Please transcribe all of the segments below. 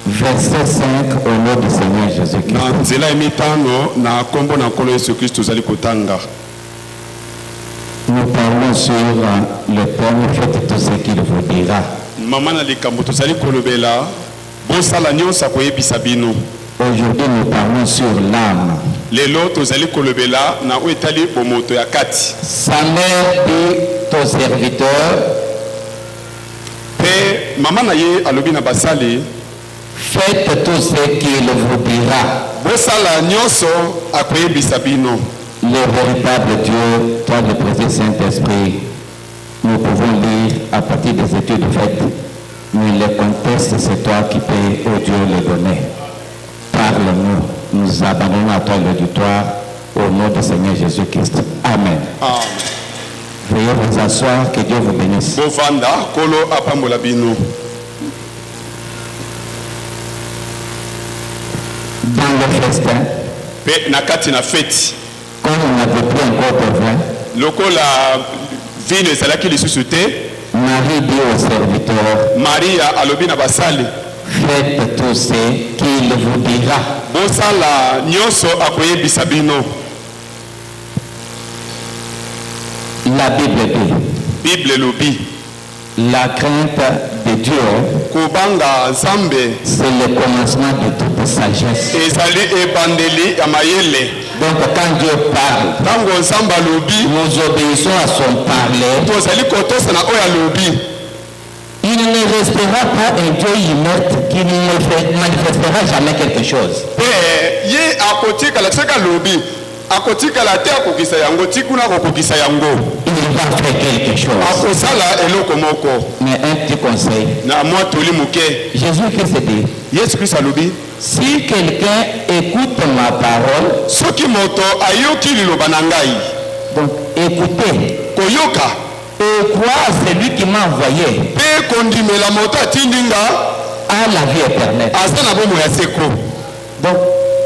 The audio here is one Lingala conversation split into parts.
Verset 5 au nom du Seigneur Jésus-Christ. Nous parlons sur le thème faites tout ce qu'il vous dira. Aujourd'hui nous parlons sur l'âme. Sa mère dit aux serviteurs, faites tout ce qu'il vous dira. Le véritable Dieu, toi le président Saint-Esprit, nous pouvons lire à partir des études faites, mais le contexte c'est toi qui peux, oh Dieu, le donner. Parle-nous, nous abandonnons à toi l'auditoire au nom du Seigneur Jésus-Christ. Amen. Amen. Veuillez vous asseoir, que Dieu vous bénisse. Dans le festin, comme on n'avait plus encore de vin, Marie dit aux serviteurs, faites tout ce qu'il vous dira. La Bible dit, la crainte de Dieu, c'est le commencement de toute sagesse. Donc quand Dieu parle, nous obéissons à son parler. Il ne restera pas un Dieu inerte qui ne manifestera jamais quelque chose. Il va faire quelque chose. Mais un petit conseil. Jésus-Christ dit, si quelqu'un écoute ma parole, donc écoutez, et croire à celui qui m'a envoyé, à la vie éternelle. Donc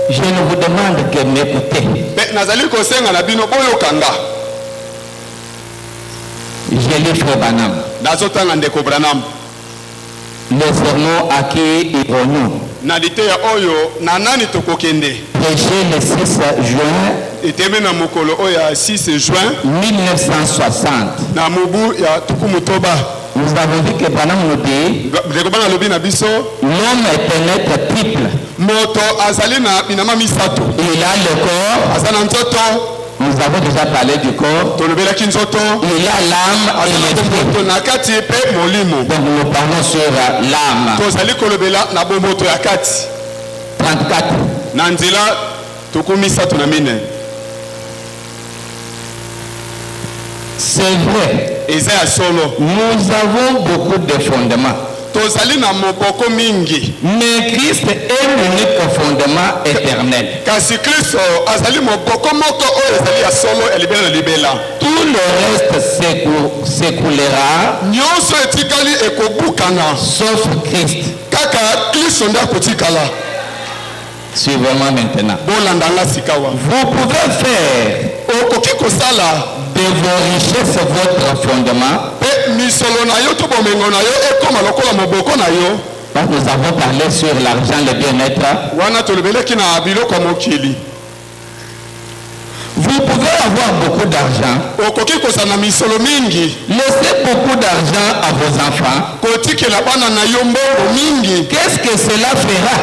je ne vous demande que m'écouter. Je lis Frère Branham. Le sermon à qui irons-nous? Prêché le 6 juin 1960. Nous avons vu que Branham nous dit, l'homme est un être triple. Il a le corps. Nous avons déjà parlé du corps. Il a l'âme et l'esprit. Donc nous parlons sur l'âme. 34. C'est vrai. Nous avons beaucoup de fondements. Mais Christ est l'unique fondement éternel. Tout le reste s'écoulera, sauf Christ. Suivez-moi maintenant. Vous pouvez faire de vos richesses votre fondement. Nous avons parlé sur l'argent, le bien-être. Vous pouvez avoir beaucoup d'argent. Laissez beaucoup d'argent à vos enfants. Qu'est-ce que cela fera?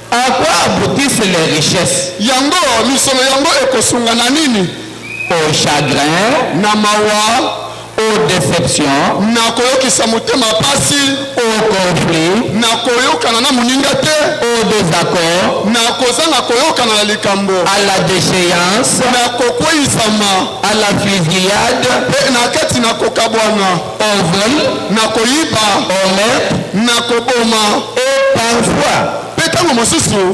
À quoi aboutissent les richesses? Au chagrin, aux déceptions, au conflit, au désaccord, à la déchéance, à la fusillade, au vol, au meurtre, et parfois,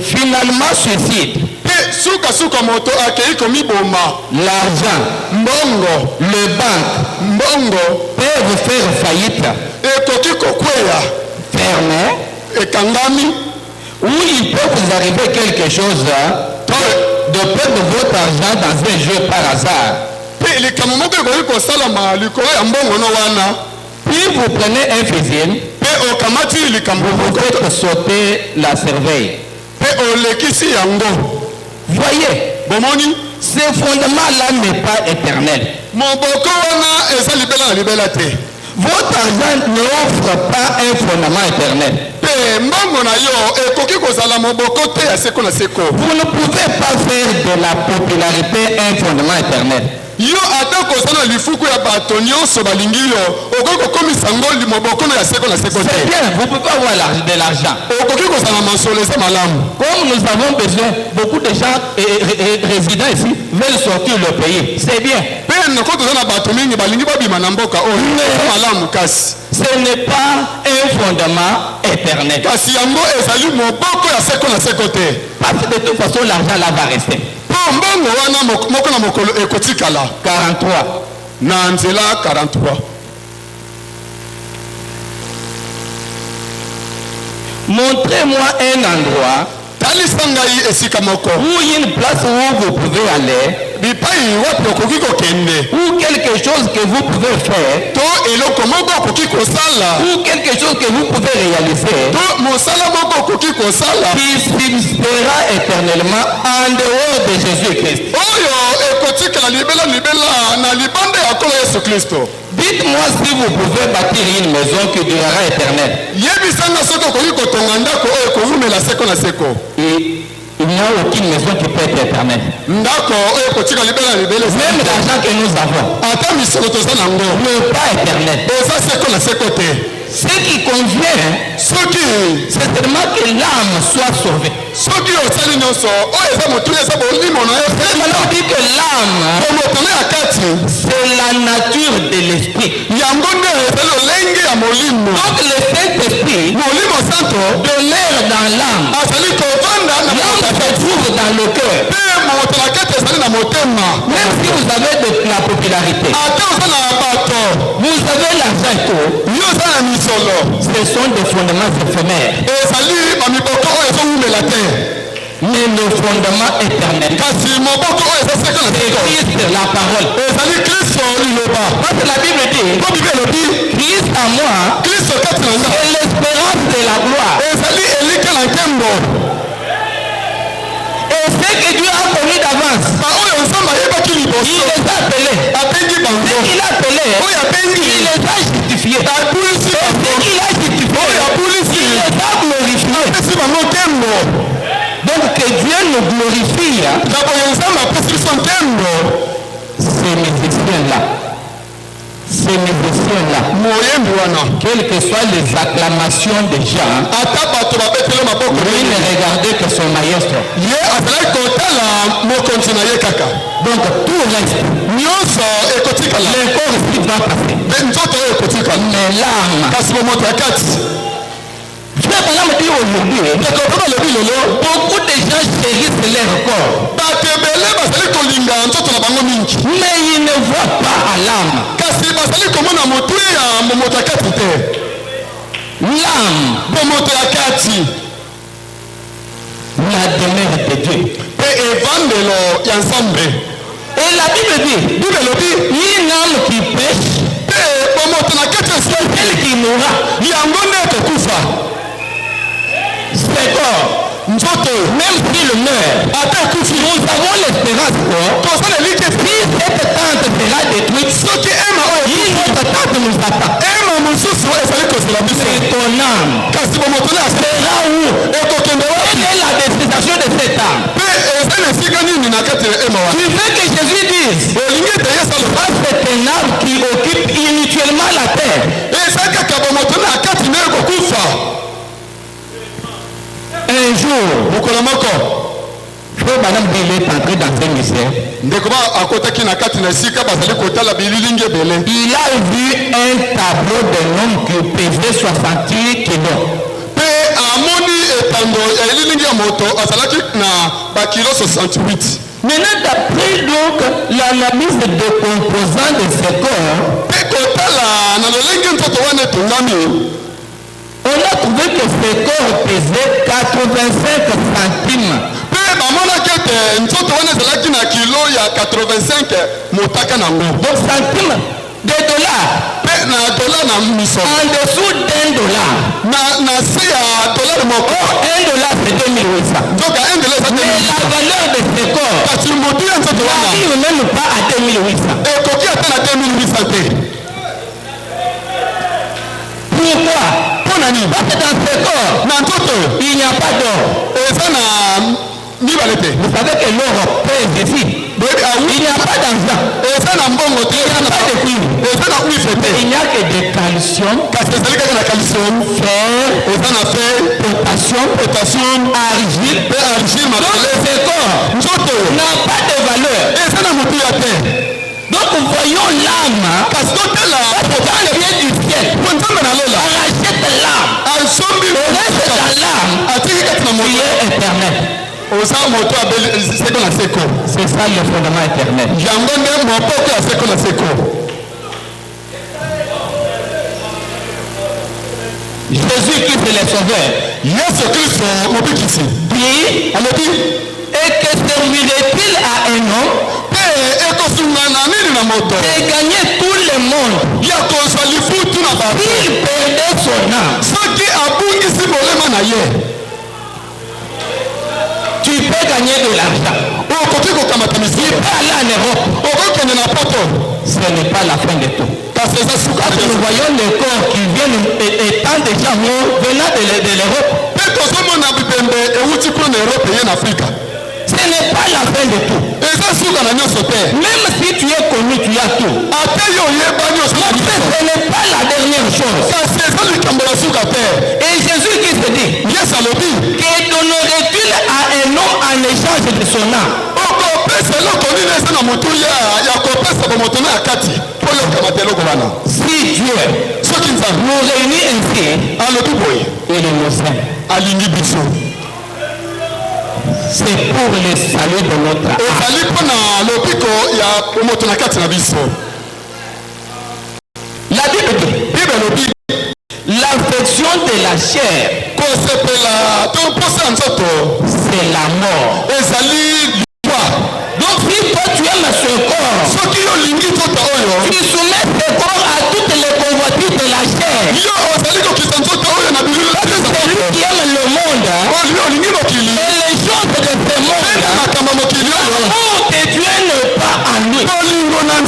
finalement suicide. L'argent, le banque, peut vous faire faillite. Fermé. Ou il peut vous arriver quelque chose de perdre votre argent dans un jeu par hasard. Puis vous prenez un fusil, vous faites sauter la cervelle. Voyez, ce fondement-là n'est pas éternel. Votre argent n'offre pas un fondement éternel. Vous ne pouvez pas faire de la popularité un fondement éternel. C'est bien, vous pouvez avoir de l'argent. Comme nous avons besoin, beaucoup de gens résidents ici veulent sortir le pays. C'est bien. Ce n'est pas un fondement éternel. Parce que de toute façon, l'argent là va rester. 43. Montrez-moi un endroit ou une place où vous pouvez aller, ou quelque chose que vous pouvez faire, ou quelque chose que vous pouvez réaliser, qui subsistera éternellement en dehors de Jésus-Christ. Dites-moi si vous pouvez bâtir une maison qui durera éternelle. Et il n'y a aucune maison qui peut être éternelle. Même l'argent que nous avons n'est pas éternel. Ce qui convient, c'est seulement que l'âme soit sauvée. Maintenant, on dit que l'âme, c'est la nature de l'esprit. Donc le Saint-Esprit demeure dans l'âme. L'âme se trouve dans le cœur. Même si vous avez de la popularité, vous avez l'argent, ce sont des fondements éphémères. Mais le fondement éternel, c'est Christ, la parole. Parce que la Bible dit, Christ en moi, c'est l'espérance de la gloire. Et ce que Dieu a promis d'avance, il les a appelés. Ce qu'il a appelé, il les a justifiés. Et ce qu'il a justifié, il les a glorifiés. Donc que Dieu nous glorifie, ces musiciens-là, quelles que soient les acclamations des gens, lui ne regardait que son maestro. Donc tout reste. Le corps aussi va passer. Mais l'âme, beaucoup de gens chérissent leur corps, mais ils ne voient pas à l'âme. L'âme, la demeure de Dieu. Et la Bible dit, une âme qui pêche, c'est celle qui mourra. C'est corps, même s'il meurt, nous avons l'espérance que si cette tente sera détruite, une autre tente nous attend. C'est ton âme. Sera où? Quelle est la destination de cette âme? Tu veux que Jésus dise, ça c'est un arbre qui occupe inutilement la terre. Un jour, frère Madame Bill est entré dans un mystère. Il a vu un tableau d'un homme qui pesait 68 kilos. Maintenant, d'après donc l'analyse des composants de ce corps, on a trouvé que ce corps pesait 85 centimes. Donc centimes de dollars. En dessous d'$1. $1 c'est 2800. Mais la valeur de ce corps n'arrive même pas à 2800. Pourquoi? Parce que dans ce corps, il n'y a pas d'or. Vous savez que l'or pèse ici. Il n'y a pas d'argent. Il n'y a pas de cuivre. Il n'y a que de calcium, fer, potassium, argile. Donc ce corps n'a pas de valeur. Donc voyons l'âme. Parce que quand elle vient du ciel, on rachète l'âme. On reste dans l'âme qui est éternelle. C'est ça le fondement éternel. Jésus-Christ est le sauveur. Dit, et que servirait-il à un homme de gagner tout le monde s'il perdait son âme? Tu peux gagner de l'argent. Tu peux aller en Europe. Ce n'est pas la fin de tout. Parce que nous voyons les corps qui viennent étant déjà morts venant de l'Europe. Ce n'est pas la fin de tout. Même si tu es connu, tu as tout. Ce n'est pas la dernière chose. Et Jésus qui se dit, que donnerait-il à un homme en échange de son âme? Si Dieu nous réunit ainsi, il nous aime. C'est pour le salut de notre âme. La Bible dit, l'affection de la chair, c'est la mort. Donc si toi tu aimes ce corps, tu soumets ce corps à toutes les convoitises de la chair. Celui qui aime le monde et les choses de ce monde, l'amour de Dieu n'est pas en lui. Même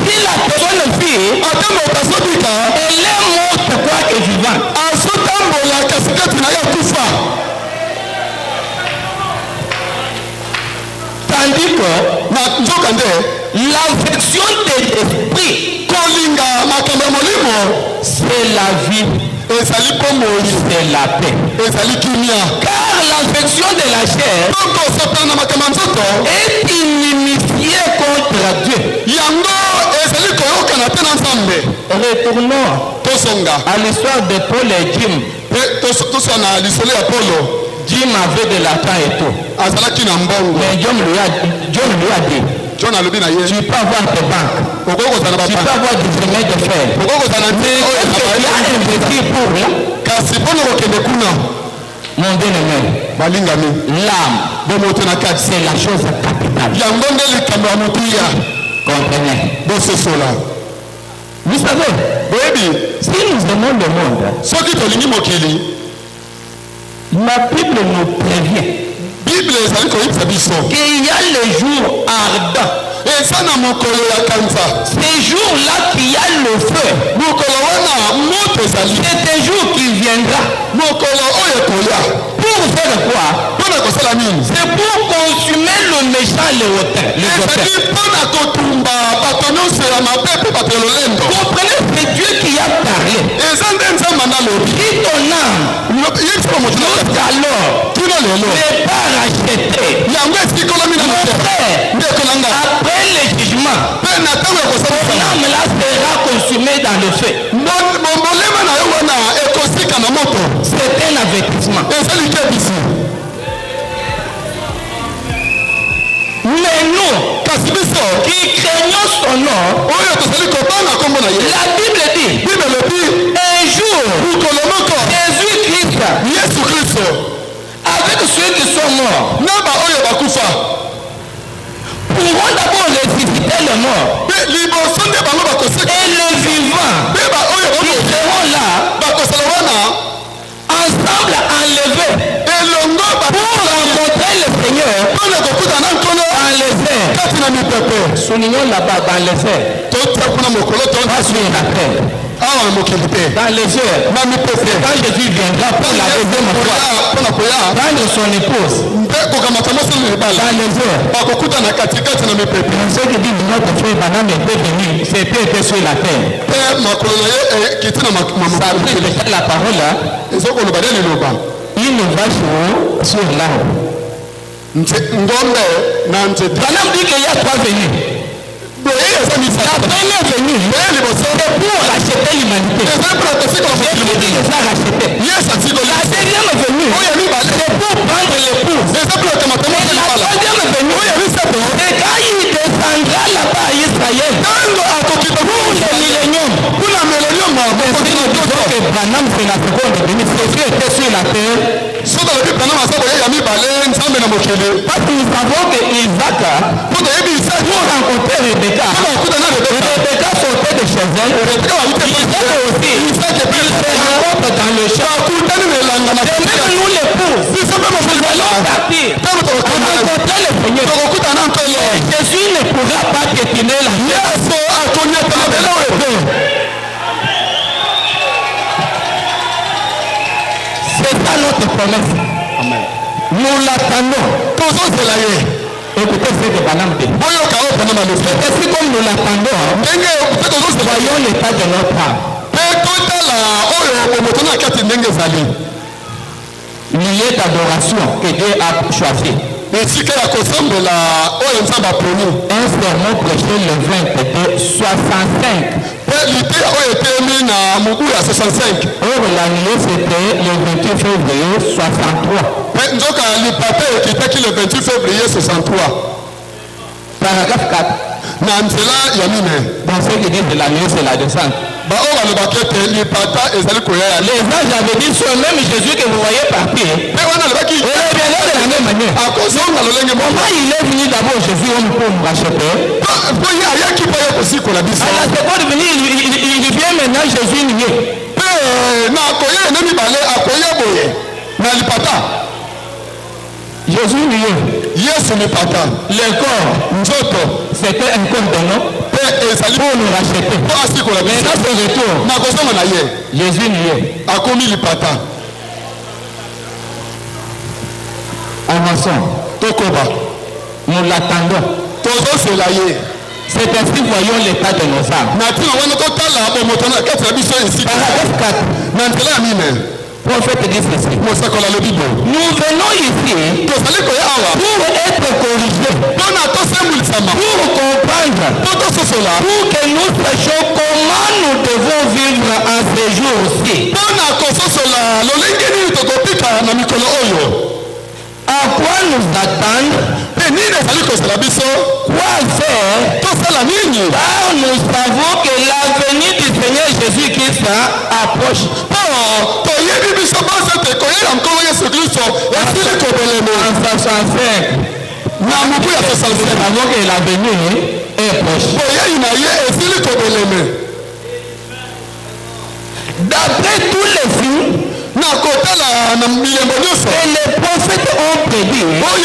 si la personne vit, elle est morte quoique vivante. Tandis que l'affection de l'esprit, c'est la vie, c'est la paix. Car l'affection de la chair est inimitié contre Dieu. Retournons à l'histoire de Paul et Jim. Jim avait de l'argent et tout. Mais John lui a dit, tu peux avoir tes banques, tu peux avoir des chemins de fer. Mais est-ce que tu as investi pour mon bien-aimé? L'âme, c'est la chose capitale. Comprenez? Vous savez, si nous aimons le monde, ma Bible nous prévient qu'il y a le jour ardent. Ces jours-là qu'il y a le feu. C'est un jour qui viendra. Pour faire quoi? C'est pour consumer le méchant, le hautain. Comprenez, c'est Dieu qui a parlé. Si ton âme, jusqu'alors, n'est pas rachetée, après le jugement, ton âme là sera consumée dans le feu. C'est un avertissement. Mais nous, qui craignons son nom, la Bible dit, un jour, Jésus-Christ, avec ceux qui sont morts, pourront d'abord ressusciter les morts. Soulignons là-bas dans les airs. Pas sur la terre. Dans les airs. Quand Jésus viendra pour la deuxième fois, prendre son épouse. Dans les airs. Ceux qui disent notre frère Branham était venu, c'était sur la terre. Ça a pris la parole là. Une vache sur l'arbre. Branham dit qu'il y a 3 venues. La première venue, c'est pour racheter l'humanité. Et il les a rachetés. La deuxième venue, c'est pour prendre l'épouse. Et la troisième venue, c'est quand il descendra là-bas à Israël pour le millénium. Branham, c'est la seconde venue. Jésus était sur la terre. Parce que nous savons que Isaac, pour rencontrer Rebecca, Rebecca sortait de chez elle. Isaac aussi, il se rencontre dans le champ. Et même nous l'épouse, nous allons partir. Rencontrer le Seigneur. Jésus ne pourra pas détenir la terre. C'est ça notre promesse. Amen. Nous l'attendons. Écoutez ce que Branham dit. C'est ainsi comme nous l'attendons. Voyons l'état de notre âme. Lieu d'adoration que Dieu a choisi. Un sermon prêché le 22 65. Or la nuit c'était le 28 février 63. Paragraphe 4. Dans ce qui dit de la nuit c'est la descente. Les anges avaient dit sur même Jésus que vous voyez partir. Il est venu de la même manière. Comment il est venu d'abord Jésus pour nous racheter? À la seconde venue, il vient maintenant Jésus nié. Jésus nié. Le corps, c'était un corps de nom. Pour nous racheter. Mais dans ce retour, Jésus nié. Avançons. Nous l'attendons. C'est ainsi voyons l'état de nos âmes. Paragraphe 4. Prophète dit ceci. Nous venons ici pour être corrigés, pour comprendre, pour que nous sachions comment nous devons vivre en ces jours-ci. À quoi nous attendre? Quoi faire? Car nous savons que l'avenir du Seigneur Jésus-Christ approche. En 65. Nous savons que l'avenir est proche. D'après tous les signes et les prophètes ont prédit, nous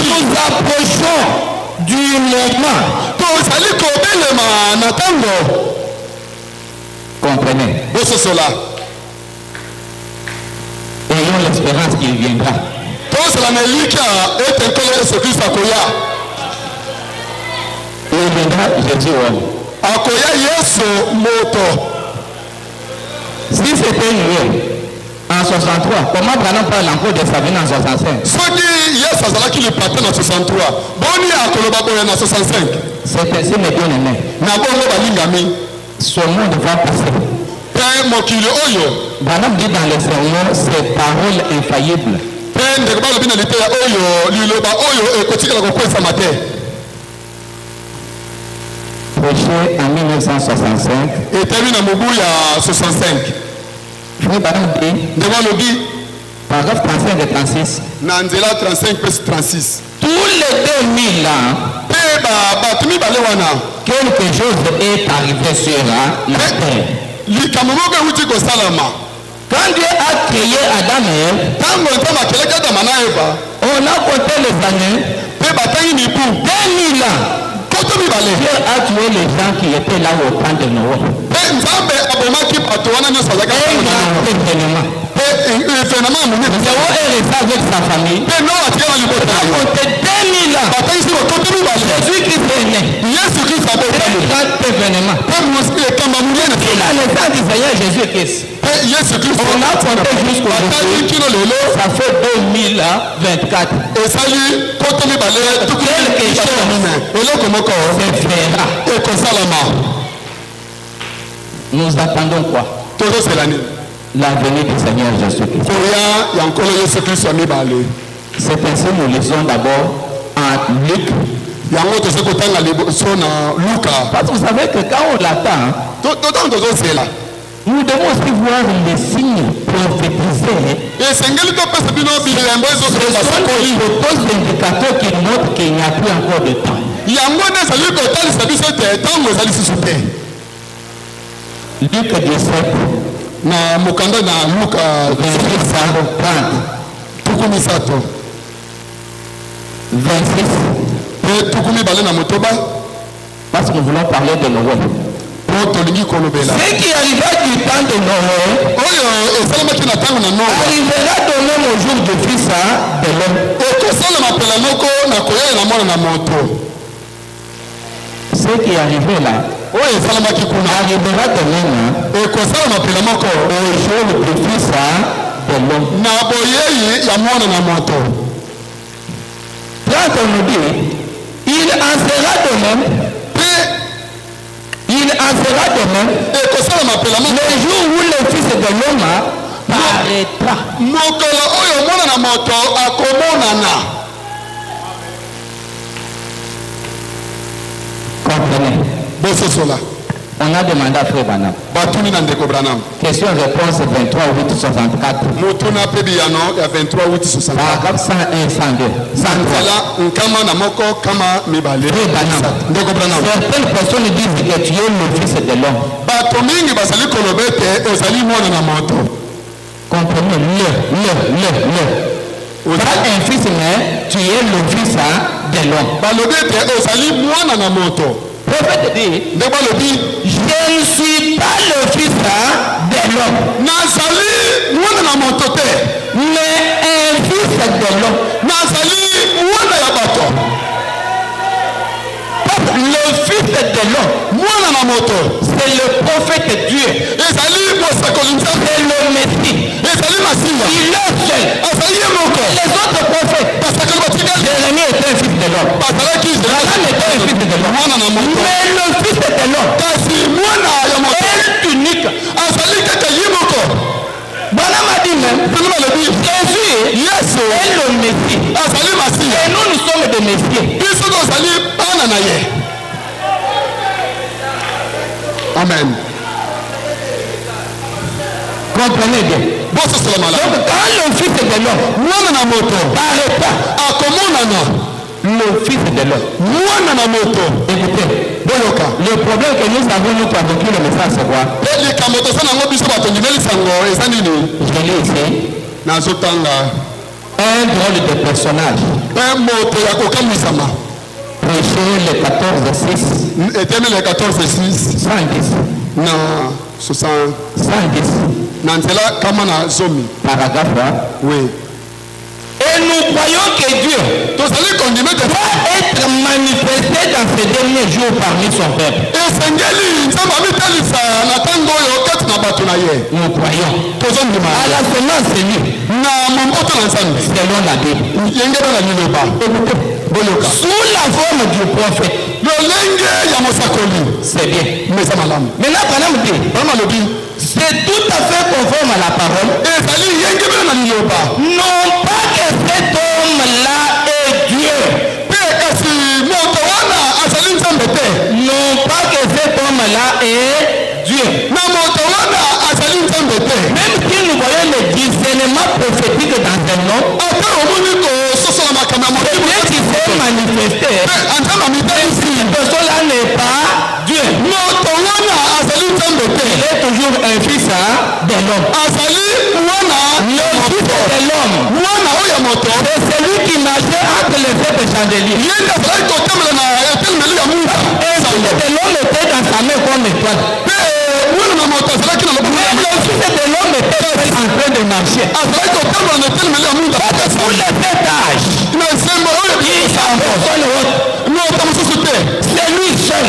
nous approchons du moment. Comprenez? Ayons l'espérance qu'il viendra. Il viendra, Jésus. Si c'était lui en 63, comment Branham parle encore de sa venue en 65? C'est ainsi, mes bien-aimés. Ce monde va passer. Branham dit dans les sermons, ces paroles infaillibles. Prêché en 1965. Et terminé à Mobuya 65. Branham dit, paragraphe 35 et 36. Nanzela 35 plus 36. Tous les 2000 ans, quelque chose est arrivé sur la terre. Quand Dieu a créé Adam et Ève, on a compté les années. 2000 ans. Dieu a tué les gens qui étaient là au temps de Noé. Et il y a un événement. Noé est resté avec sa famille. À côté de 2000 ans, Jésus-Christ est né. C'est un grand événement. Et la naissance du Seigneur Jésus-Christ. On a compté jusqu'aujourd'hui. Ça fait 2024. C'est nous attendons quoi? La venue du Seigneur Jésus-Christ. C'est ainsi nous lisons d'abord en Luc. Parce que vous savez que quand on l'attend, nous devons aussi voir les signes prophétisés. Ce sont les indicateurs qui montrent qu'il n'y a plus encore de temps. Luc 17. Verset 26. Parce que nous voulons parler de Noé. Ce qui arriva du temps de Noé arrivera de même au jour du Fils de l'homme. Ce qui est arrivé là arrivera de même au jour du Fils de l'homme. Quand on nous dit, il en sera de même. Il en sera de même le jour où le Fils de l'homme paraîtra. Comprenez. On a demandé à Frère Branham. Question-réponse 23 8 64. Paragraphe 101 102. Certaines personnes disent que tu es le Fils de l'homme. Comprenez, le. Pas un fils, mais tu es le Fils de l'homme. Le prophète dit, je ne suis pas le Fils de l'homme, mais un Fils de l'homme. Le Fils de l'homme, c'est le prophète Dieu. C'est le Messie. Il est seul. Les autres prophètes, Jérémie était un fils de l'homme. Abraham était un fils de l'homme. Mais le Fils de l'homme est unique. Branham a dit même, Jésus est le Messie. Et nous sommes des Messieurs. Amen. Comprenez bien. Donc quand le Fils de l'homme paraîtra, le Fils de l'homme. Écoutez, le problème que nous avons, nous traduire le message, c'est quoi? Je lis ici. Un drôle de personnage. Prêcher le 14-6. 110. Non, 110. Paragraphe 1. Oui. Et nous croyons que Dieu doit être manifesté dans ces derniers jours parmi son peuple. Nous croyons à la semence de lui, selon la Bible, sous la forme du prophète. C'est bien. Maintenant, Branham dit, c'est tout à fait conforme à la parole. Non pas que cet homme-là est Dieu. Non pas que cet homme-là est Dieu. Même si nous voyons le discernement prophétique dans un homme, c'est bien qu'il s'est manifesté. Cette personne-là n'est pas Dieu. Il est toujours un fils de l'homme. Le fils de l'homme, c'est celui qui marchait entre les feux de chandelier. de l'homme était dans sa main comme étoile. Le fils de l'homme était en train de marcher. Pour les 7 âges, il s'en c'est lui seul.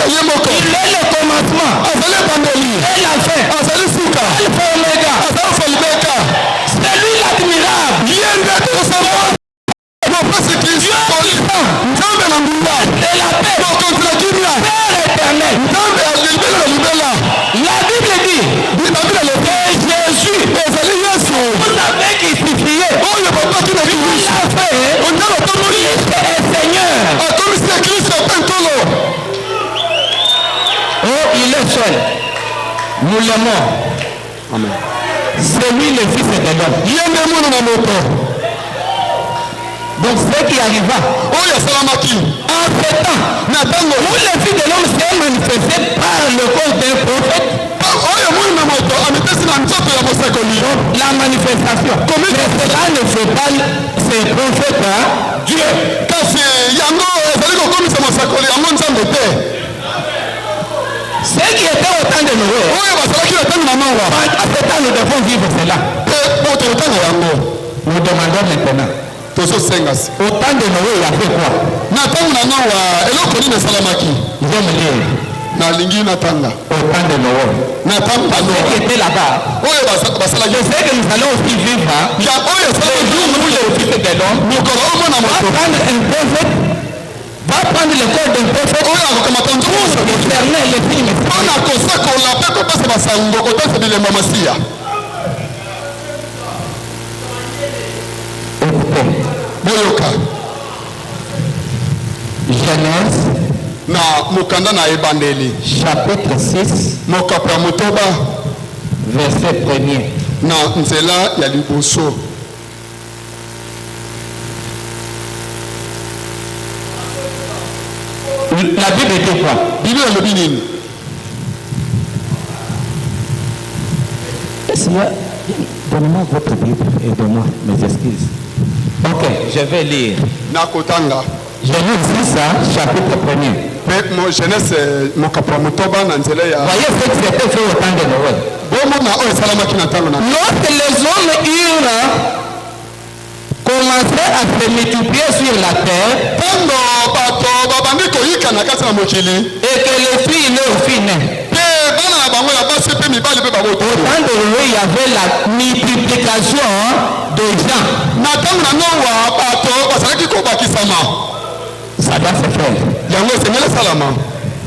Il est le commencement. Et la fin. Alpha et Omega. C'est lui l'admirable. Et la paix. Père éternel. La Bible dit que Jésus vous avez justifié. Il l'a fait. Il est Seigneur. Oh, il est seul. Nous l'aimons. Amen. C'est lui le fils de l'homme. Donc ce qui arriva en ce temps où le fils de l'homme s'est manifesté par le corps d'un prophète. La manifestation. Mais cela ne fait pas ces prophètes Dieu. Ce qui était au temps de Noé. À ce temps, nous devons vivre cela. Nous demandons maintenant. Au temps de Noé, il y avait quoi? Je vais me dire. Au temps de Noé. Ceux qui étaient là-bas. Je sais que nous allons aussi vivre. Le jour où le fils de l'homme va prendre un prophète. Va prendre le corps d'un prophète pour fermer les films. Genèse na mukanda na ebandeli chapitre 6 mokapra motoba verset 1er na nzela ya liboso. La Bible dit quoi? Bible elobi nini? Donnez-moi votre Bible et donne-moi mes excuses. Ok, je vais lire. Nakotanga. Genèse 6, chapitre 1er. Genèse mokapra motoba na nzela ya. Voyez ce qui s'était fait au temps de Noé. Lorsque les hommes eurent commencé à se multiplier sur la terre, et que les filles et leurs filles naissent. Au temps de Noé, il y avait la multiplication des gens. Ça doit se faire.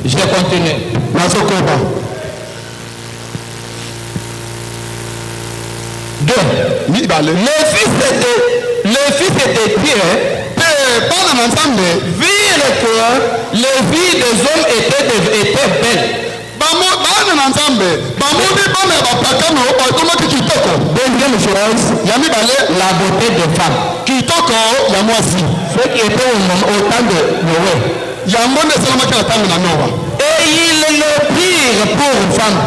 Je continue. Le fils de Dieu virent que les vies des hommes étaient belles. Deuxième chose, la beauté des femmes. Ceux qui étaient au temps de Noé. Et ils le prirent pour femme.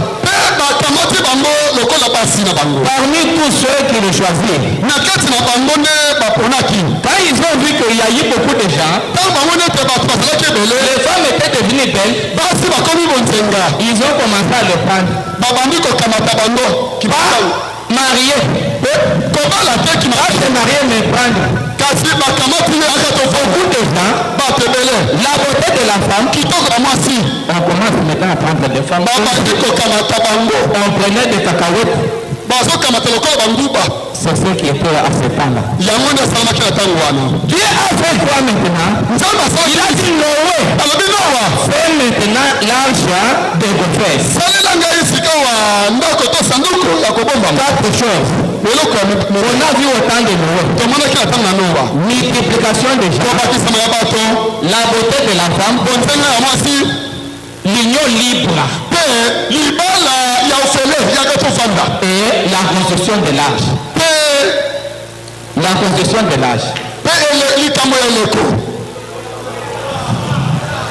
Parmi tous ceux qui le choisirent. Quand ils ont vu qu'il y a eu beaucoup de gens, les femmes étaient devenues belles. Ils ont commencé à le prendre. Marié. Comment la tête qui m'a fait marier me prendre? Beaucoup de gens, la beauté de la femme, on commence maintenant à prendre des femmes. On prenait des cacahuètes. C'est ce qui était à ce temps-là. Dieu a fait quoi maintenant? Il a dit Noé, fais maintenant l'arche de vos fesses. 4 choses. On a vu au temps de Noé. Multiplication des gens. La beauté de la femme. L'union libre. Et la construction de l'âge. La construction de l'âge.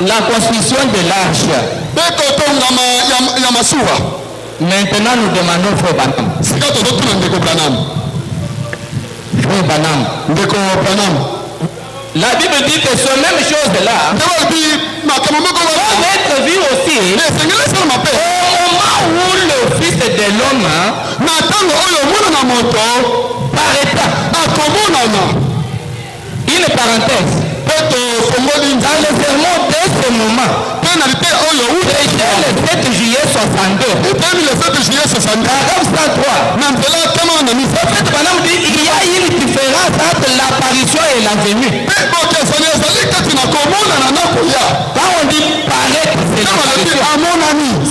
La construction de l'âge. Maintenant nous demandons Frère Branham. Frère Branham. La Bible dit que ce même chose-là doit être vu aussi au moment où le Fils de l'homme paraîtra. Une parenthèse. Dans le sermon de ce moment, le 7 juillet 62, paragraphe 103, il y a une différence entre l'apparition et la venue. Quand on dit paraître,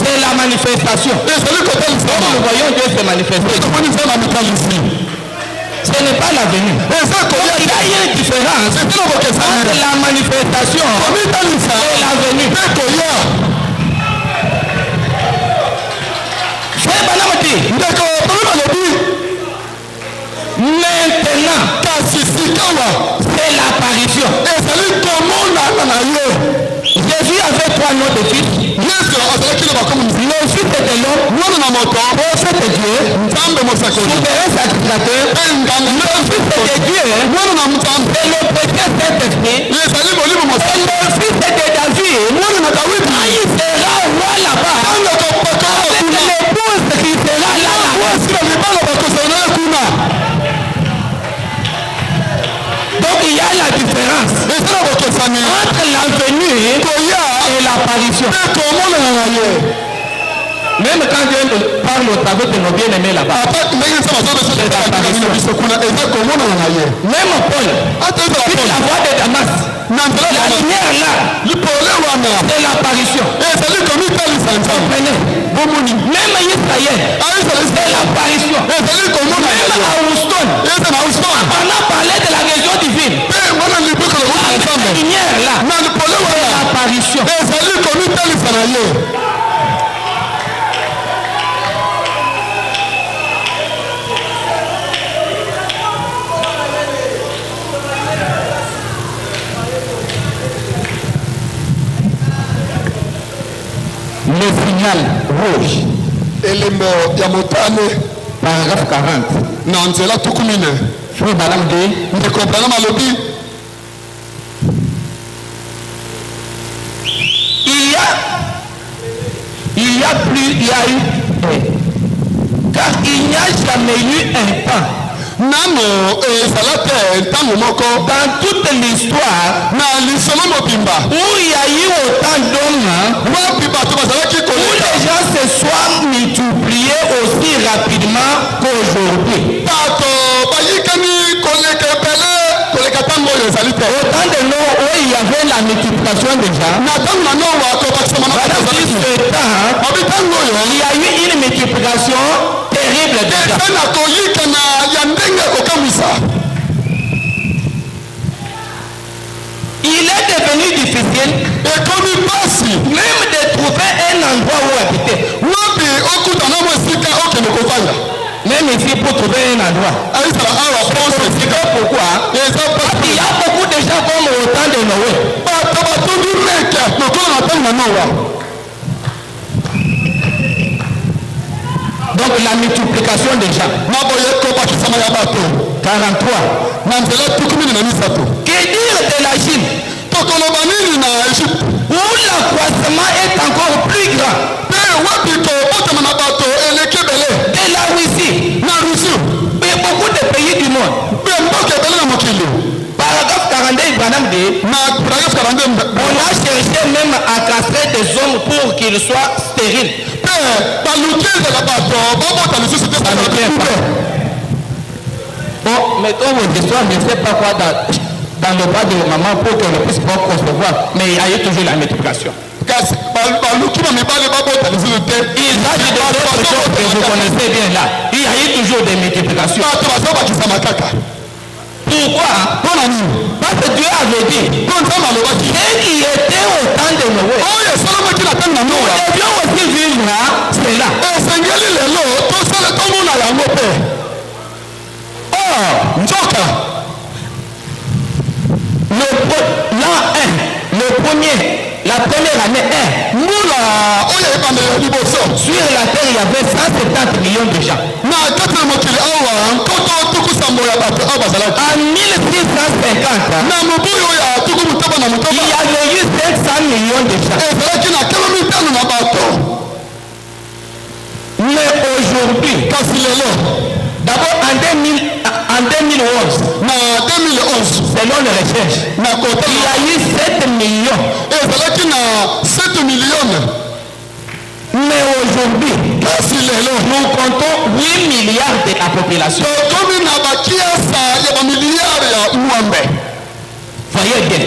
c'est la manifestation. Comme nous voyons Dieu se manifester. Ce n'est pas la venue. Il y a une différence entre la manifestation et la venue. Maintenant, c'est l'apparition. Jésus avait 3 noms de fils. Le Fils de l'homme, prophète de Dieu, souverain sacrificateur, le Fils de Dieu, c'est le précieux Saint-Esprit, et le Fils de David, quand il sera roi là-bas, c'est l'épouse qui sera là-bas. Donc il y a la différence entre la venue et l'apparition. Même quand Dieu parle au travers de nos bien-aimés là-bas, même Paul, la voix de Damas, la lumière là, c'est l'apparition. Même Israël, c'est l'apparition. Même Houston, on a parlé de la région divine. La lumière là, c'est l'apparition. Le signal rouge. Paragraphe 40. Frère Balam dit, il y a eu, car il n'y a jamais eu un temps dans toute l'histoire où il y a eu autant d'hommes, où les gens se soient multipliés aussi rapidement qu'aujourd'hui. Autant de noms où il y avait la multiplication déjà. Il y a eu une multiplication terrible déjà. Il est devenu difficile même de trouver un endroit où habiter. Même ici pour trouver un endroit. Pourquoi? Il y a beaucoup de gens comme au temps de Noé. Donc la multiplication déjà. 43. Que dire de la Chine? Où l'accroissement est encore plus grand. De la Russie. Et beaucoup de pays du monde. Paragraphe 42, Ibrahim dit, on a cherché même à castrer des hommes pour qu'ils soient stériles. Bon, mettons vos histoires, je ne sais pas quoi dans le bas de maman pour qu'on ne puisse pas concevoir, mais il y a eu toujours la multiplication. Il s'agit de d'autres choses que vous connaissez bien là. Il y a eu toujours des multiplications. Pourquoi? Parce que Dieu avait dit, dès qu'il était au temps de Noé, nous devions aussi vivre là, c'est là. La première année 1, sur la terre il y avait 170 millions de gens. En 1650, kasi lelo d'abord en 2011 na 2011 selon les recherches na kota il y a eu 7 millions ezalaki na 7 millions. mais aujourd'hui kasi lelo nous comptons 8 milliards de la population. tokomi na bakiasa ya bamiliare ya mwambe. Voyez bien.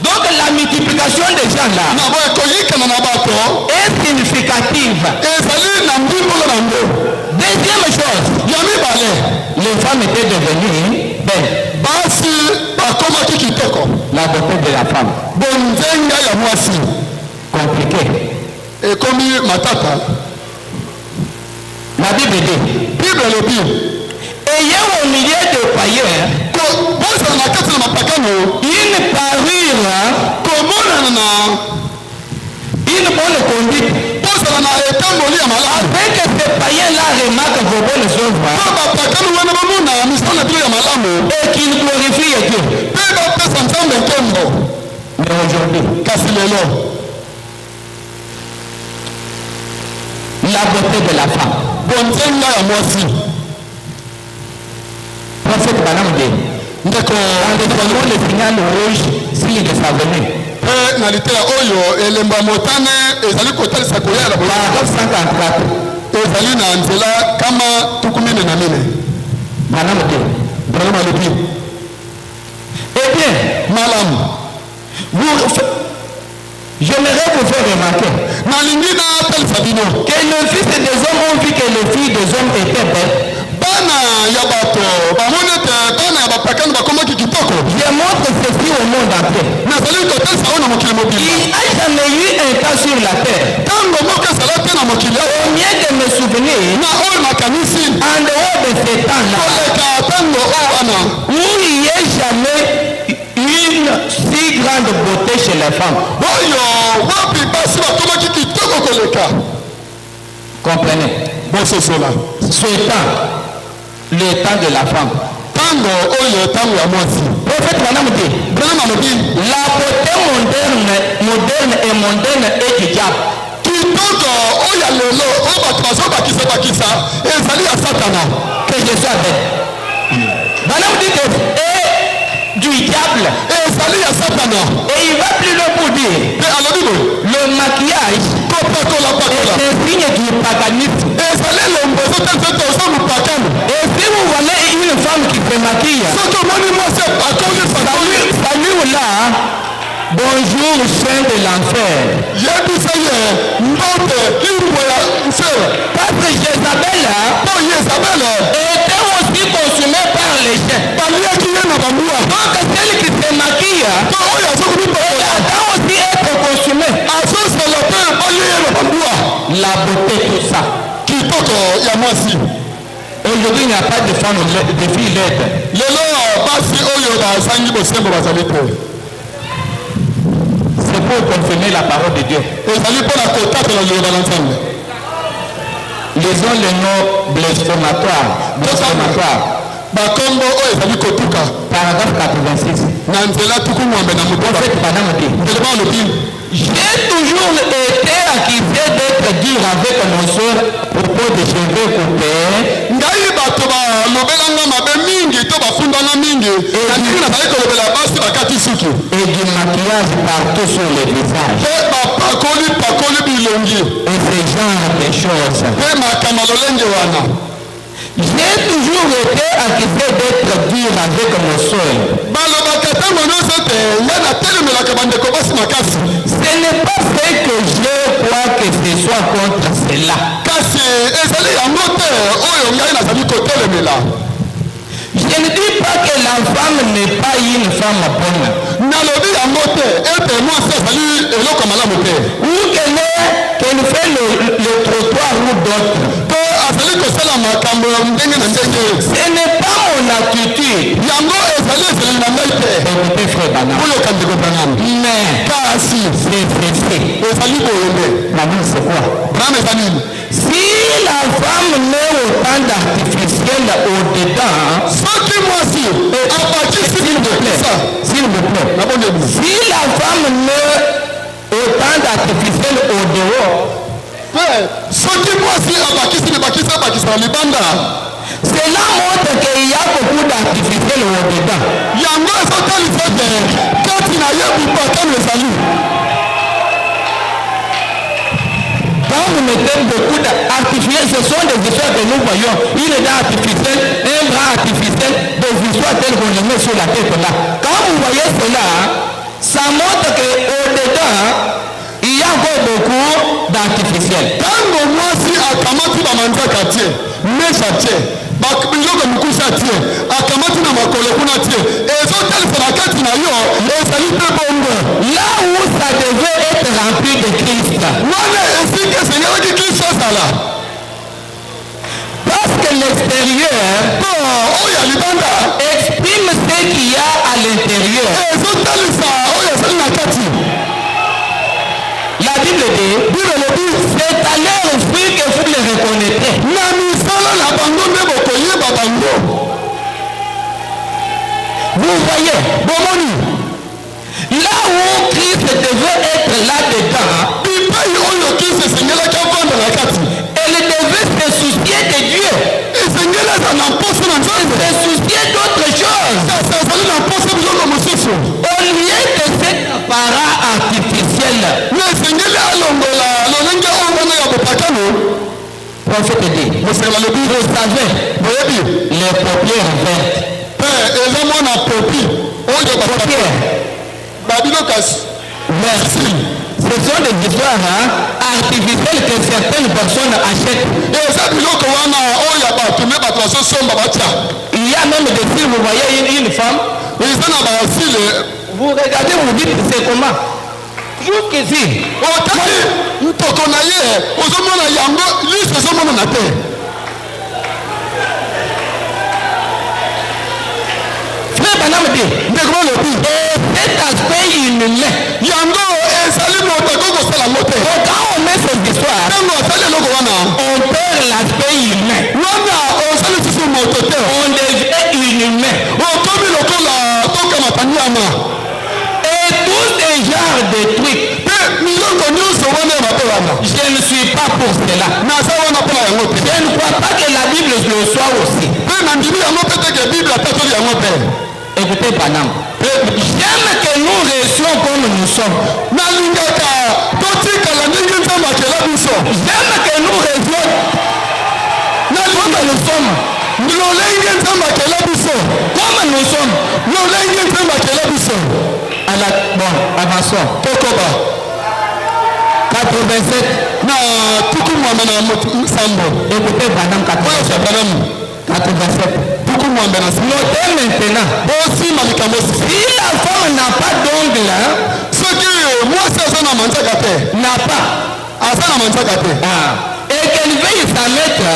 Donc la multiplication des gens là est significative. Deuxième chose, les femmes étaient devenues belles. La beauté de la femme. Compliqué. La Bible dit. Ayant au milieu de païens une parure, une bonne conduite, afin que ces païens-là remarquent vos bonnes œuvres et qu'ils glorifient Dieu. Mais aujourd'hui, la beauté de la femme. Prophète Balaam dit, entendons le signal rouge signe de sa venue. Paragraphe 144. Balaam dit, eh bien, j'aimerais vous faire remarquer que le fils des hommes ont vu que les filles des hommes étaient belles. Je montre ceci au monde entier. Il n'a jamais eu un cas sur la terre. Au mieux de me souvenir, en dehors de ces temps-là, où il n'y a jamais une si grande beauté chez les femmes. Comprenez? Ce temps, le temps de la femme. Prophète Balaam dit, la beauté moderne et mondaine est du diable. Que je sois bête. Balaam dit que du diable. Et il va plus loin pour dire le maquillage est un signe du paganisme. Et si vous voyez une femme qui se maquille, salut là, bonjour chien de l'enfer. Parce que Jézabel était aussi consumée par les chiens. Donc celle qui se maquille doit aussi être consumée. La beauté, tout ça. Aujourd'hui, il n'y a pas de femmes, de filles laides. C'est pour confirmer la parole de Dieu. Lisons les noms blasphématoires. Paragraphe 86. Prophète Balaam dit, j'ai toujours été accusé d'être dur avec mon soeur à propos des cheveux coupés et du maquillage partout sur le visage et ce genre de choses. J'ai toujours été accusé d'être dur avec mon soeur. Ce n'est pas fait que je crois que ce soit contre cela. Je ne dis pas que la femme n'est pas une femme bonne. Ou qu'elle fait le trottoir ou d'autres. Ce n'est pas mon attitude. Écoutez frère Balaam. Mais Balaam c'est quoi? Si la femme met autant d'artificiel au-dedans, s'il vous plaît, si la femme met autant d'artificiel au-dehors, soki mwasi abakisa na libanda. Cela montre qu'il y a beaucoup d'artificiels au-dedans. Yango ezotalisa te kati na ye bipatano ezali. Quand vous mettez beaucoup d'artificiels, ce sont des histoires que nous voyons. Une dent artificielle, un bras artificiel, des histoires telles qu'on les met sur la tête là. Quand vous voyez cela, ça montre qu'au-dedans, il y a encore beaucoup d'artificiels. Tango mwasi akamati bamanzaka tie, mesha tie, biloko mukusa tie, akamati na makolo kuna tie, ezotalisa na kati na yo, ezali pe bongo. Là où ça devait être rempli de Christ. Wana esike esengelaki Kristo asala. Parce que l'extérieur oyo ya libanda exprime ce qu'il y a à l'intérieur. Ezotalisa oyo ezali na kati. La Bible dit, c'est à leur fruit que vous les reconnaîtrez. Na misala na bango nde bokoyeba bango. Vous voyez, bomoni, là où Christ devait être là-dedans, bipai oyo Kristo esengelaki avanda na kati. Elle devait se soucier de Dieu. Esengelaka na mposo na Nzambe. Se soucier d'autre chose. Ezali na mposo biloko mosusu. Au lieu de cet appareil artificiel. Na esengeli alongola lolenge oyo ya bopakano. Prophète dit, vous savez, les paupières vertes. Eza mwana popi oyo Paupières babilokasi. merci. Ce sont des histoires artificielles que certaines personnes achètent. Il y a même des films, vous voyez une femme, vous regardez, vous dites c'est comment. Jusqu'ici. Frère Banam dit, cet aspect inhumain. Quand on met ces histoires, on perd l'aspect humain. On devient inhumain. Et tous ces genres de trucs, je ne suis pas pour cela. Je ne crois pas que la Bible le soit aussi. Écoutez, Panam. J'aime que nous restions comme nous sommes. J'aime que nous restions comme nous sommes. Comme nous sommes. Bon, avançons. 87. Écoutez, Panam 87. Notez maintenant, si la femme n'a pas d'ongle, n'a pas, et qu'elle veuille s'en mettre,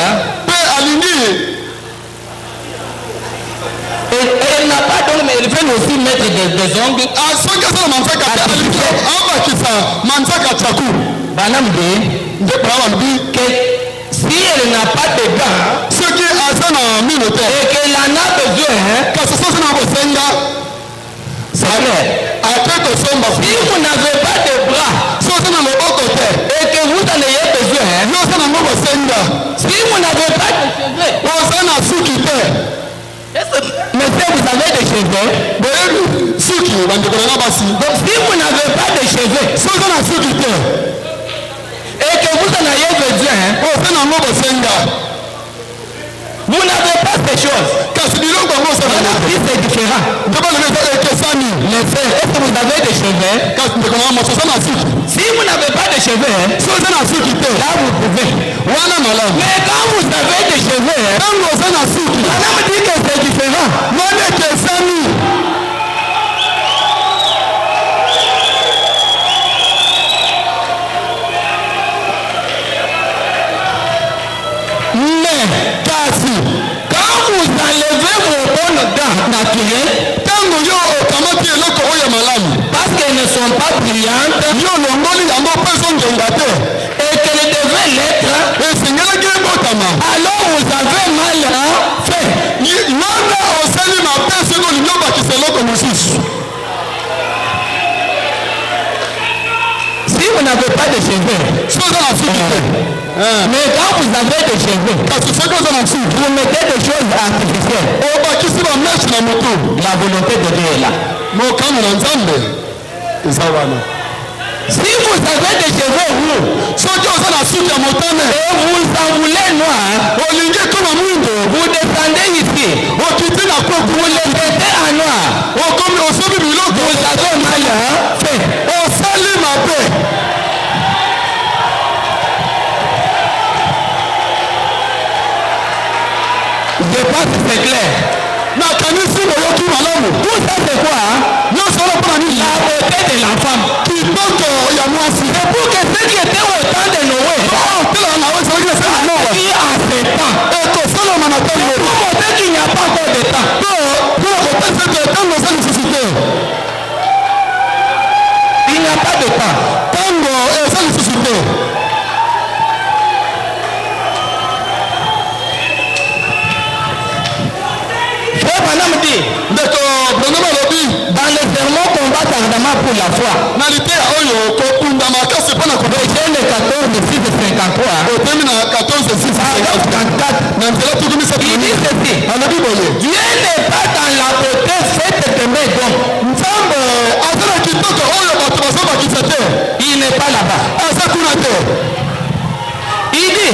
elle n'a pas d'ongle, mais elle veut aussi mettre des ongles. Banam dit que si elle n'a pas de gants, et qu'elle en a besoin, c'est clair. Si vous n'avez pas de bras, et que vous en ayez besoin, si vous n'avez pas de cheveux, mais si vous avez des cheveux, donc si vous n'avez pas de cheveux, et que vous en ayez besoin, vous n'avez pas ces choses. C'est différent. Les frères, est-ce que vous avez des cheveux? Si vous n'avez pas de cheveux, là vous pouvez. Mais quand vous avez des cheveux, on me dit que c'est différent. Quand vous enlevez vos bonnes dents naturelles, parce qu'elles ne sont pas brillantes, et qu'elles devaient l'être, alors vous avez mal fait. Si vous n'avez pas de cheveux, Mais quand vous avez des cheveux, vous mettez des choses artificielles. La volonté de Dieu est là. Si vous avez des cheveux roux et vous en voulez noir, vous descendez ici, vous les mettez en noir, vous avez mal fait. Je pense que c'est clair. Tout ça c'est quoi? La beauté de la femme. C'est pour que ceux qui étaient au temps de Noé, qui a 7 ans, pour montrer qu'il n'y a pas encore de temps. Il n'y a pas de temps. Frère Branham dit, dans le sermon combat ardemment pour la foi, Genèse 14, 6 et 53, il dit ceci, Dieu n'est pas dans la beauté faite de mes dons. Il n'est pas là-bas. Il dit,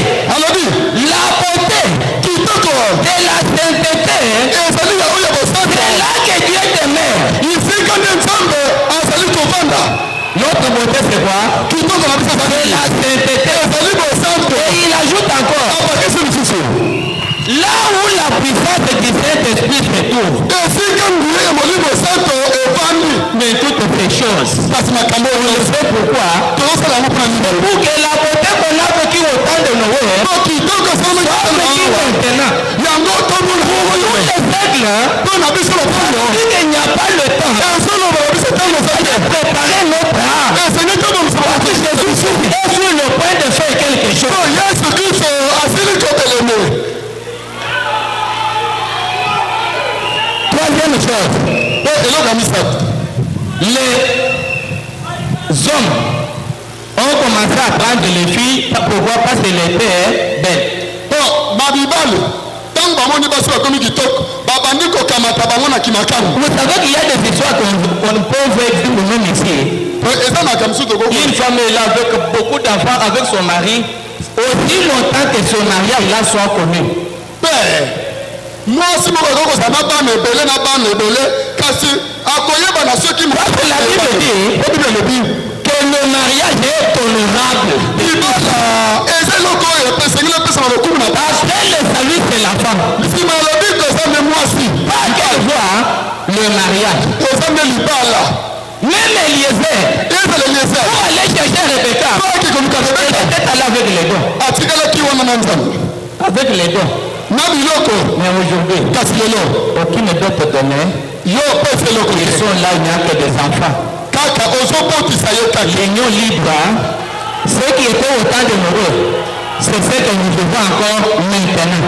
la beauté de la sainteté, c'est là que Dieu demeure. Notre beauté c'est quoi? C'est la sainteté. Et il ajoute encore, là où la puissance du Saint-Esprit se trouve, mais toutes ces choses, on le sait pourquoi? Pour que la beauté qu'on a vécue au temps de Noé soit vécue maintenant. Pour nous les siècles, on dit qu'il n'y a pas le temps de préparer notre âme. Parce que Jésus est sur le point de faire quelque chose. Troisième chose, les hommes ont commencé à prendre les filles. Pourquoi? Parce qu'elles étaient belles. Vous savez qu'il y a des histoires qu'on peut voir nous-mêmes ici. Une femme est là avec beaucoup d'enfants avec son mari, aussi longtemps que son mariage là soit connu. La Bible dit que le mariage est honorable. Après le salut c'est la femme. Pas qu'elle voit le mariage. Même Eliezer, pour aller chercher Rebecca, elle était allée avec les dons. Avec les dons. Mais aujourd'hui, aucune dot te donnée. Ils sont là, il n'y a que des enfants. L'union libre, ceux qui étaient au temps de Noé, c'est ce que nous devons encore maintenant.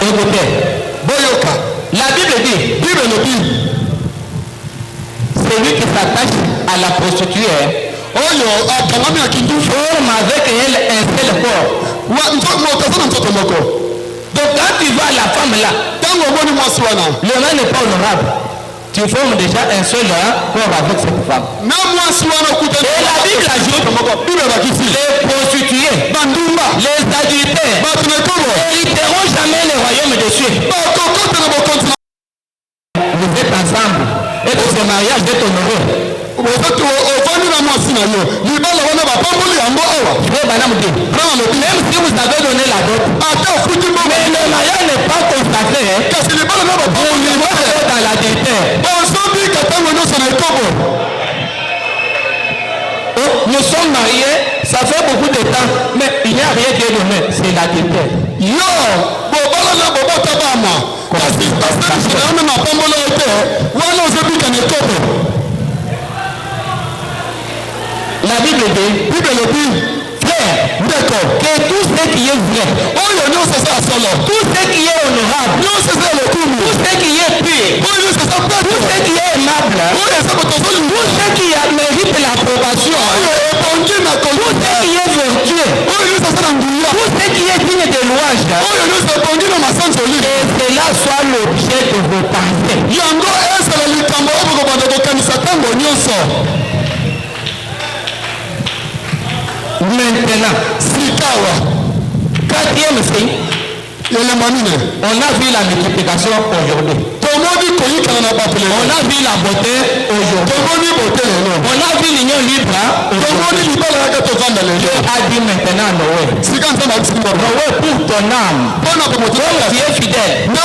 Écoutez, la Bible dit, celui qui s'attache à la prostituée forme avec elle un seul corps. Donc quand tu vois la femme là, le mari n'est pas honorable. Tu formes déjà un seul corps avec cette femme. Et la Bible ajoute, les prostituées, les adultères, n'hériteront jamais le royaume des cieux. Vous êtes ensemble et que ce mariage est honoré. Même si vous avez donné la dot, mais le mariage n'est pas consacré, vous vivez dans la dette. Nous sommes mariés, ça fait beaucoup de temps, mais il n'y a rien qui est donné, c'est la dette. La Bible dit, frère, D'accord. Que tout ce qui est vrai, tout ce qui est honorable, tout ce qui est pur, tout ce qui est aimable, tout ce qui mérite l'approbation, tout ce qui est vertueux, tout ce qui est digne de louange, que cela soit l'objet de vos pensées. Maintenant, quatrième signe, on a vu la multiplication aujourd'hui. On a vu la beauté aujourd'hui. On a vu l'union libre aujourd'hui. Dieu a dit maintenant à Noé, Noé, pour ton âme, comme tu es fidèle, je ne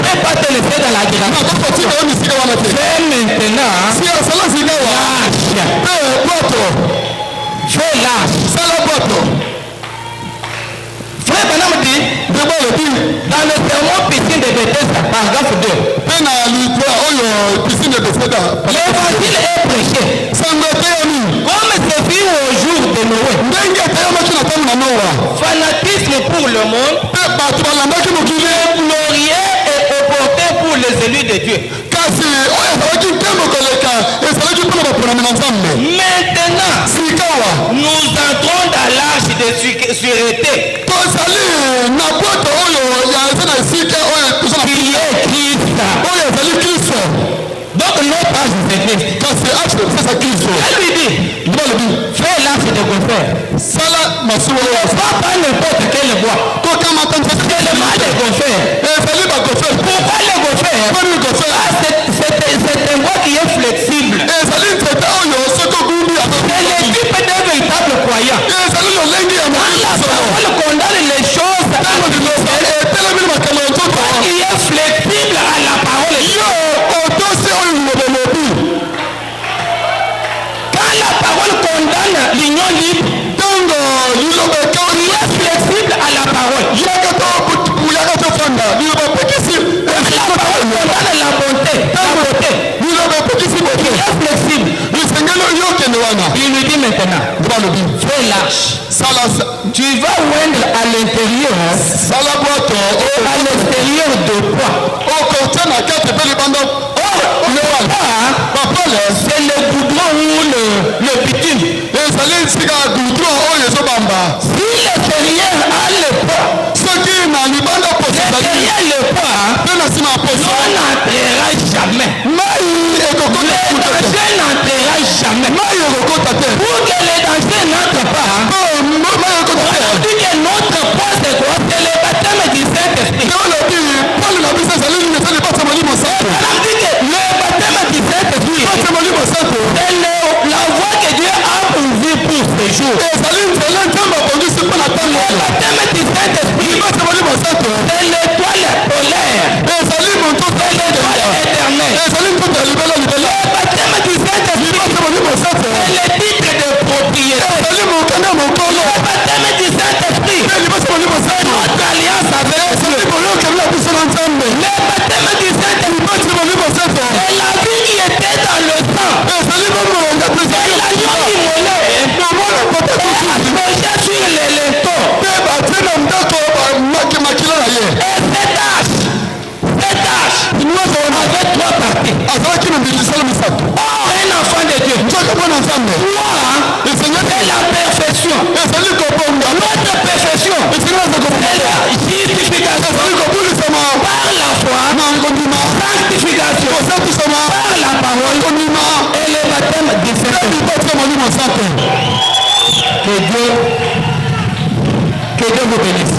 peux pas te laisser dans la direction. Fais maintenant lâche. Fais lâche. Frère Branham dit, dans le sermon piscine de Bethesda, paragraphe 2, l'évangile est prêché comme c'est vu au jour de Noé. Fanatisme pour le monde, glorieux et opportun pour les élus de Dieu. Maintenant, nous entrons dans l'âge de sûreté. Christ. Donc notre âge c'est Christ. Elle lui dit, fais l'âge de Gopher. Pas n'importe quel bois. C'est le mal de Gopher. Pourquoi le Gopher? C'est un bois qui est flexible. C'est le type d'un véritable croyant. La parole condamne les choses qui est flexible à la parole. Quand la parole condamne l'union libre, qui est flexible à la parole. La parole condamne la bonté. Qui est flexible. Il lui dit maintenant, fais lâche. Tu vas oindre à l'intérieur et à l'extérieur de quoi? C'est le goudron ou le bitume. Si l'extérieur a le poids, l'extérieur le poids, on n'entrera jamais. Le danger n'entrera jamais. Pour que le danger n'entre pas, on dit que notre poids c'est quoi? C'est le baptême du Saint-Esprit. On dit que le baptême du Saint-Esprit, c'est la voie que Dieu a pourvue pour ce jour. Le baptême du Saint-Esprit, c'est l'étoile polaire, c'est l'étoile éternelle. Le baptême du Saint-Esprit, c'est le titre de propriété. Le baptême du Saint-Esprit, c'est notre alliance avec Dieu. Le baptême du Saint-Esprit, c'est la vie qui était dans le sang. C'est l'agneau immolé. Accroché sur les linteaux. Et cette tâche, avec trois parties. Or, un enfant de Dieu. Toi, c'est la perfection. Notre perfection, c'est la justification par la foi, sanctification par la parole et le baptême du Saint-Esprit. Que Dieu vous bénisse.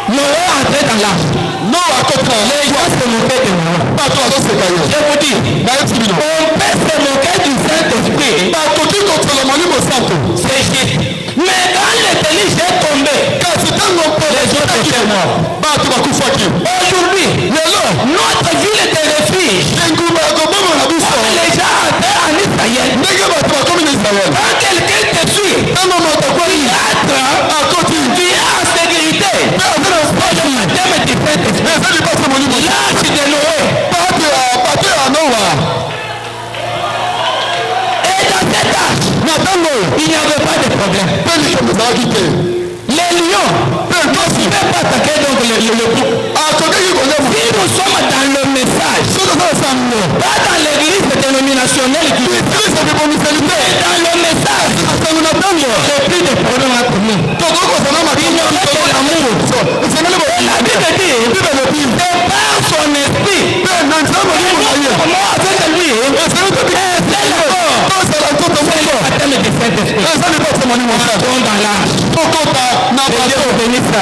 Noé est entré dans l'âge. Les gens se moquaient de Noé. Je vous dis, on peut se moquer du Saint-Esprit. C'est juste. Mais quand l'éternité est tombé, les autres étaient morts. Aujourd'hui, notre ville est un refuge. Les gens entraient en Israël. Quand quelqu'un te suit, tu es en sécurité. L'âge de Noé est Les lions ne peuvent pas attaquer donc le groupe. Si nous sommes dans le message, pas dans l'église dénominationnelle, mais dans le message, c'est plus de problème entre nous. Il n'y aurait que l'amour. La Bible dit, c'est par son esprit. Comment avec lui, c'est le corps. C'est le baptême du Saint-Esprit. Dans l'âge. Dieu bénisse ça.